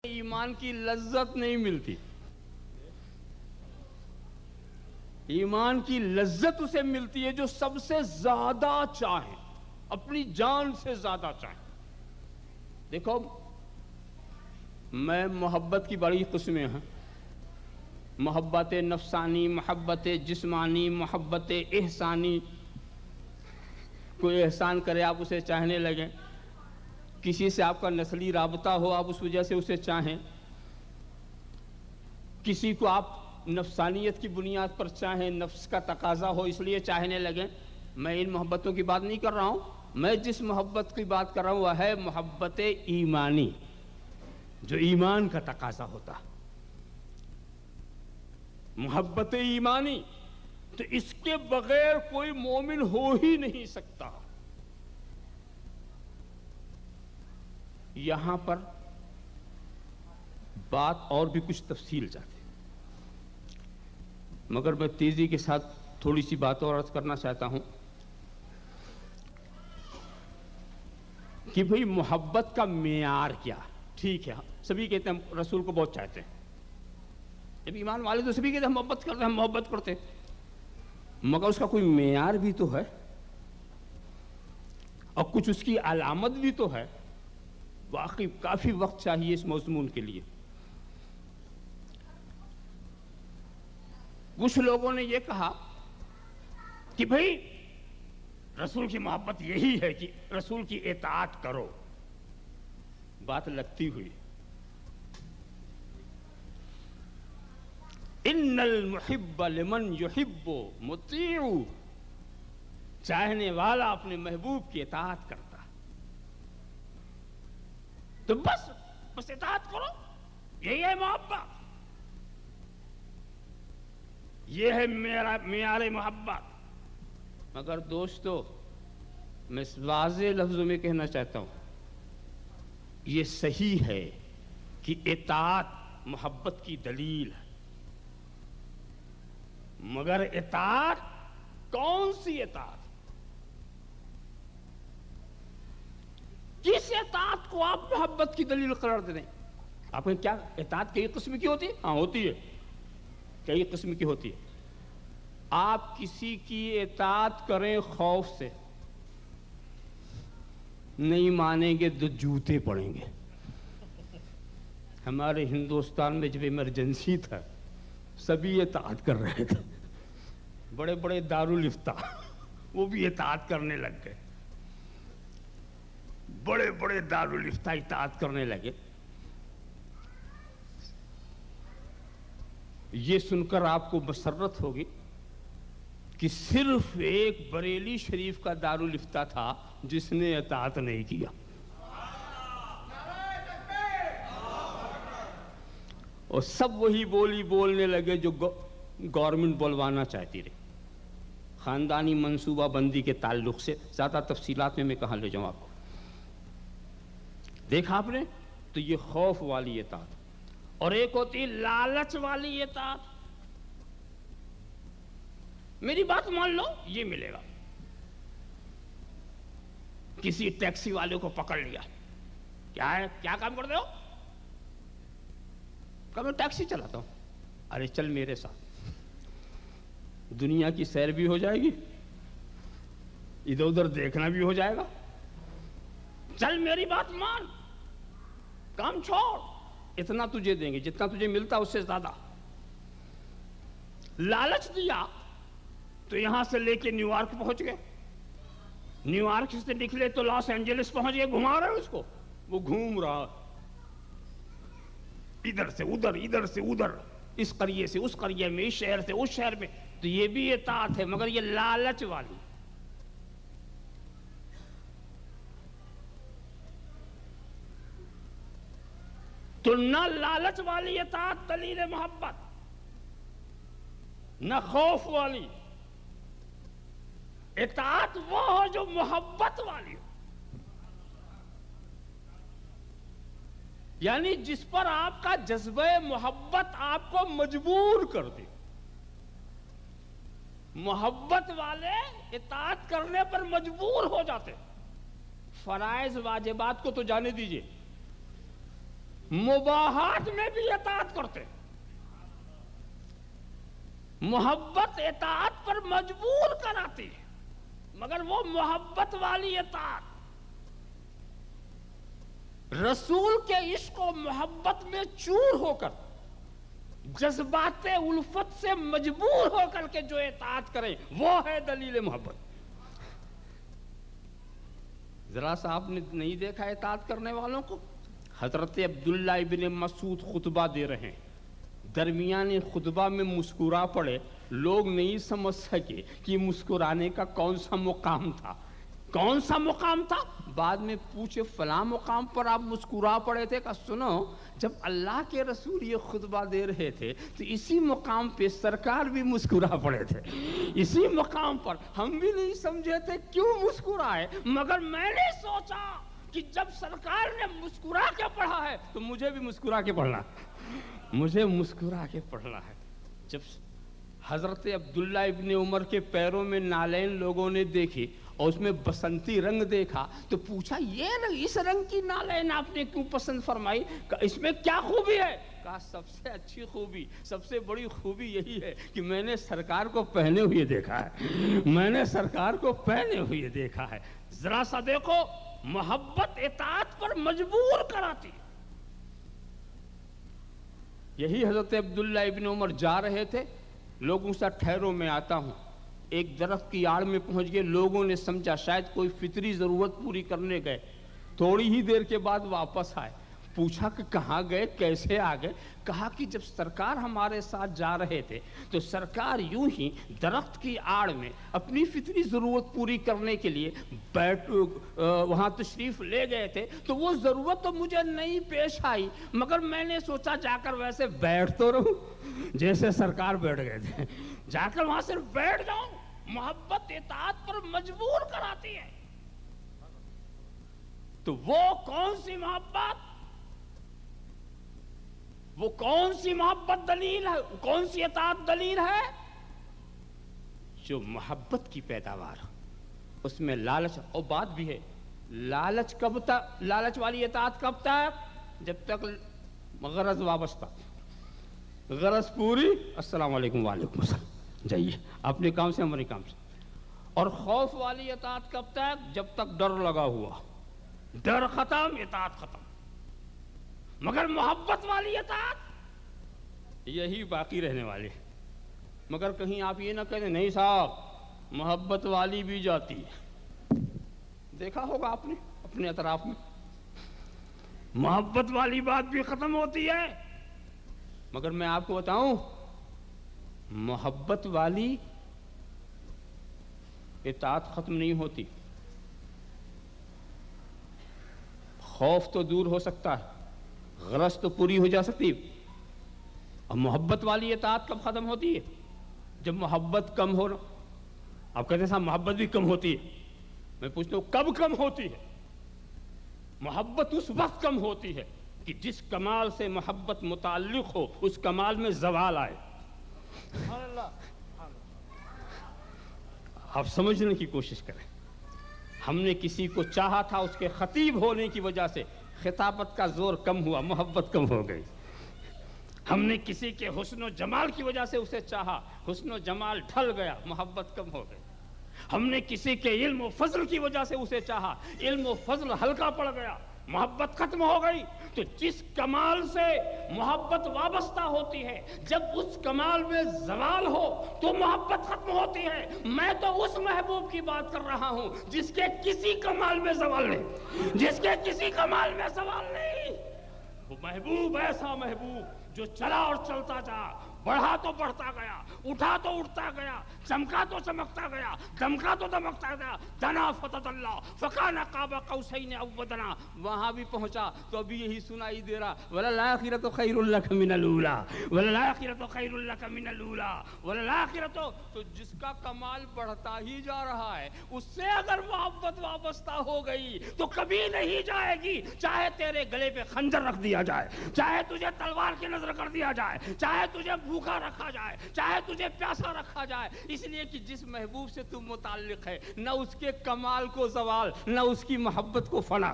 ایمان کی لذت نہیں ملتی. ایمان کی لذت اسے ملتی ہے جو سب سے زیادہ چاہے، اپنی جان سے زیادہ چاہے. دیکھو، میں محبت کی بڑی قسمیں ہیں. محبت نفسانی، محبت جسمانی، محبت احسانی. کوئی احسان کرے آپ اسے چاہنے لگیں، کسی سے آپ کا نسلی رابطہ ہو آپ اس وجہ سے اسے چاہیں، کسی کو آپ نفسانیت کی بنیاد پر چاہیں، نفس کا تقاضا ہو اس لیے چاہنے لگیں. میں ان محبتوں کی بات نہیں کر رہا ہوں. میں جس محبت کی بات کر رہا ہوں وہ ہے محبت ایمانی، جو ایمان کا تقاضا ہوتا. محبت ایمانی تو اس کے بغیر کوئی مومن ہو ہی نہیں سکتا. یہاں پر بات اور بھی کچھ تفصیل چاہتے ہیں، مگر میں تیزی کے ساتھ تھوڑی سی بات اور عرض کرنا چاہتا ہوں کہ بھئی محبت کا معیار کیا. ٹھیک ہے، سبھی کہتے ہیں رسول کو بہت چاہتے ہیں. جب ایمان والے تو سبھی کہتے ہیں محبت کرتے ہیں، محبت کرتے ہیں، مگر اس کا کوئی معیار بھی تو ہے اور کچھ اس کی علامت بھی تو ہے. واقعی کافی وقت چاہیے اس مضمون کے لیے. کچھ لوگوں نے یہ کہا کہ بھئی رسول کی محبت یہی ہے کہ رسول کی اطاعت کرو. بات لگتی ہوئی. ان المحب لمن یحب مطیع، چاہنے والا اپنے محبوب کی اطاعت کرتا. تو بس اطاعت کرو، یہی ہے محبت، یہ ہے معیار محبت. مگر دوستو، میں واضح لفظوں میں کہنا چاہتا ہوں، یہ صحیح ہے کہ اطاعت محبت کی دلیل ہے، مگر اطاعت کون سی اطاعت؟ کس اطاعت کو آپ محبت کی دلیل قرار دے دیں؟ آپ نے کیا اطاعت کئی قسم کی ہوتی ہے؟ ہاں ہوتی ہے، کئی قسم کی ہوتی ہے. آپ کسی کی اطاعت کریں خوف سے، نہیں مانیں گے تو جوتے پڑیں گے. ہمارے ہندوستان میں جب ایمرجنسی تھا سبھی اطاعت کر رہے تھے، بڑے بڑے دارالفتہ وہ بھی اطاعت کرنے لگ گئے، بڑے بڑے دارالفتہ اطاعت کرنے لگے. یہ سن کر آپ کو مسرت ہوگی کہ صرف ایک بریلی شریف کا دارالفتہ تھا جس نے اطاعت نہیں کیا، اور سب وہی بولی بولنے لگے جو گورنمنٹ بولوانا چاہتی رہی. خاندانی منصوبہ بندی کے تعلق سے زیادہ تفصیلات میں کہاں لے جاؤں آپ کو. دیکھا آپ نے، تو یہ خوف والی اطاعت. اور ایک ہوتی لالچ والی اطاعت. میری بات مان لو، یہ ملے گا. کسی ٹیکسی والے کو پکڑ لیا، کیا ہے، کیا کام کرتے ہو؟ کہ میں ٹیکسی چلاتا ہوں. ارے چل میرے ساتھ، دنیا کی سیر بھی ہو جائے گی، ادھر ادھر دیکھنا بھی ہو جائے گا. چل میری بات مان، کام چھوڑ، اتنا تجھے دیں گے جتنا تجھے ملتا اس سے زیادہ. لالچ دیا تو یہاں سے لے کے نیو یارک پہنچ گئے، نیو یارک سے نکلے تو لاس اینجلس پہنچ گئے. گھما رہے اس کو، وہ گھوم رہا ادھر سے ادھر، ادھر سے ادھر، اس قریے سے اس قریے میں، اس شہر سے اس شہر میں. تو یہ بھی اطاعت ہے، مگر یہ لالچ والی. تو نہ لالچ والی اطاعت دلیل محبت، نہ خوف والی اطاعت وہ ہو جو محبت والی ہو، یعنی جس پر آپ کا جذبہ محبت آپ کو مجبور کر دے. محبت والے اطاعت کرنے پر مجبور ہو جاتے. فرائض واجبات کو تو جانے دیجئے، مباحات میں بھی اطاعت کرتے. محبت اطاعت پر مجبور کراتی ہے، مگر وہ محبت والی اطاعت رسول کے عشق و محبت میں چور ہو کر، جذبات الفت سے مجبور ہو کر کے جو اطاعت کریں، وہ ہے دلیل محبت. ذرا سا آپ نے نہیں دیکھا اطاعت کرنے والوں کو؟ حضرت عبداللہ ابن مسعود خطبہ دے رہے ہیں، درمیان خطبہ میں مسکرا پڑے. لوگ نہیں سمجھ سکے کہ مسکرانے کا کون سا مقام تھا، کون سا مقام تھا. بعد میں پوچھے فلاں مقام پر آپ مسکرا پڑے تھے. کہ سنو، جب اللہ کے رسول یہ خطبہ دے رہے تھے تو اسی مقام پہ سرکار بھی مسکرا پڑے تھے. اسی مقام پر ہم بھی نہیں سمجھے تھے کیوں مسکرائے، مگر میں نے سوچا کہ جب سرکار نے مسکرا کے پڑھا ہے تو مجھے بھی مسکرا کے پڑھنا، مجھے مسکرا کے پڑھنا ہے. جب حضرت عبداللہ ابن عمر کے پیروں میں نالین لوگوں نے دیکھی اور اس میں بسنتی رنگ دیکھا تو پوچھا یہ رنگ، اس رنگ کی نالین آپ نے کیوں پسند فرمائی؟ اس میں کیا خوبی ہے؟ کہا سب سے اچھی خوبی، سب سے بڑی خوبی یہی ہے کہ میں نے سرکار کو پہنے ہوئے دیکھا ہے، میں نے سرکار کو پہنے ہوئے دیکھا ہے. ذرا سا دیکھو، محبت اطاعت پر مجبور کراتی. یہی حضرت عبداللہ ابن عمر جا رہے تھے، لوگوں سے ٹھہرو میں آتا ہوں. ایک درخت کی آڑ میں پہنچ گئے. لوگوں نے سمجھا شاید کوئی فطری ضرورت پوری کرنے گئے. تھوڑی ہی دیر کے بعد واپس آئے. پوچھا کہ کہاں گئے، کیسے آ گئے؟ کہا کہ جب سرکار ہمارے ساتھ جا رہے تھے تو سرکار یوں ہی درخت کی آڑ میں اپنی فطری ضرورت پوری کرنے کے لیے وہاں تشریف لے گئے تھے. تو وہ ضرورت تو مجھے نہیں پیش آئی، مگر میں نے سوچا جا کر ویسے بیٹھ تو رہوں جیسے سرکار بیٹھ گئے تھے، جا کر وہاں صرف بیٹھ جاؤں. محبت اطاعت پر مجبور کراتی ہے. تو وہ کون سی محبت، وہ کون سی محبت دلیل ہے، کون سی اطاعت دلیل ہے؟ جو محبت کی پیداوار، اس میں لالچ. اور بات بھی ہے، لالچ کب تک، لالچ والی اطاعت کب تک؟ جب تک غرض وابستہ، غرض پوری، السلام علیکم وعلیکم السلام، جائیے اپنے کام سے ہمارے کام سے. اور خوف والی اطاعت کب تک؟ جب تک ڈر لگا ہوا، ڈر ختم اطاعت ختم. مگر محبت والی اطاعت یہی باقی رہنے والی. مگر کہیں آپ یہ نہ کہتے نہیں صاحب محبت والی بھی جاتی ہے. دیکھا ہوگا آپ نے اپنے اطراف میں، محبت والی بات بھی ختم ہوتی ہے. مگر میں آپ کو بتاؤں، محبت والی اطاعت ختم نہیں ہوتی. خوف تو دور ہو سکتا ہے، غرض تو پوری ہو جا سکتی. اور محبت والی اطاعت کب ختم ہوتی ہے؟ جب محبت کم ہو. آپ کہتے ہیں صاحب محبت بھی کم ہوتی ہے. میں پوچھتا ہوں کب کم ہوتی ہے؟ محبت اس وقت کم ہوتی ہے کہ جس کمال سے محبت متعلق ہو اس کمال میں زوال آئے. آپ سمجھنے کی کوشش کریں. ہم نے کسی کو چاہا تھا، اس کے خطیب ہونے کی وجہ سے خطابت کا زور کم ہوا، محبت کم ہو گئی. ہم نے کسی کے حسن و جمال کی وجہ سے اسے چاہا، حسن و جمال ڈھل گیا، محبت کم ہو گئی. ہم نے کسی کے علم و فضل کی وجہ سے اسے چاہا، علم و فضل ہلکا پڑ گیا، محبت ختم ہو گئی. تو جس کمال سے محبت وابستہ ہوتی ہے، جب اس کمال میں زوال ہو تو محبت ختم ہوتی ہے. میں تو اس محبوب کی بات کر رہا ہوں جس کے کسی کمال میں زوال نہیں، جس کے کسی کمال میں زوال نہیں. وہ محبوب ایسا محبوب جو چلا اور چلتا جا، بڑھا تو بڑھتا گیا، اٹھا تو اٹھتا گیا، چمکا تو چمکتا گیا، دمکا تو دمکتا گیا. دنا فتد اللہ فکان قاب قوسین او ادنی. وہاں بھی پہنچا تو ابھی یہی سنائی دے رہا، وللآخرۃ خیر لک من الاولی، وللآخرۃ خیر لک من الاولی، وللآخرۃ. تو جس کا کمال بڑھتا ہی جا رہا ہے اس سے اگر محبت وابستہ ہو گئی تو کبھی نہیں جائے گی. چاہے تیرے گلے پہ خنجر رکھ دیا جائے، چاہے تجھے تلوار کی نظر کر دیا جائے، چاہے تجھے بھوکا رکھا جائے، چاہے تجھے پیاسا رکھا جائے. اس لیے کہ جس محبوب سے تم متعلق ہے، نہ اس کے کمال کو زوال، نہ اس کی محبت کو فنا.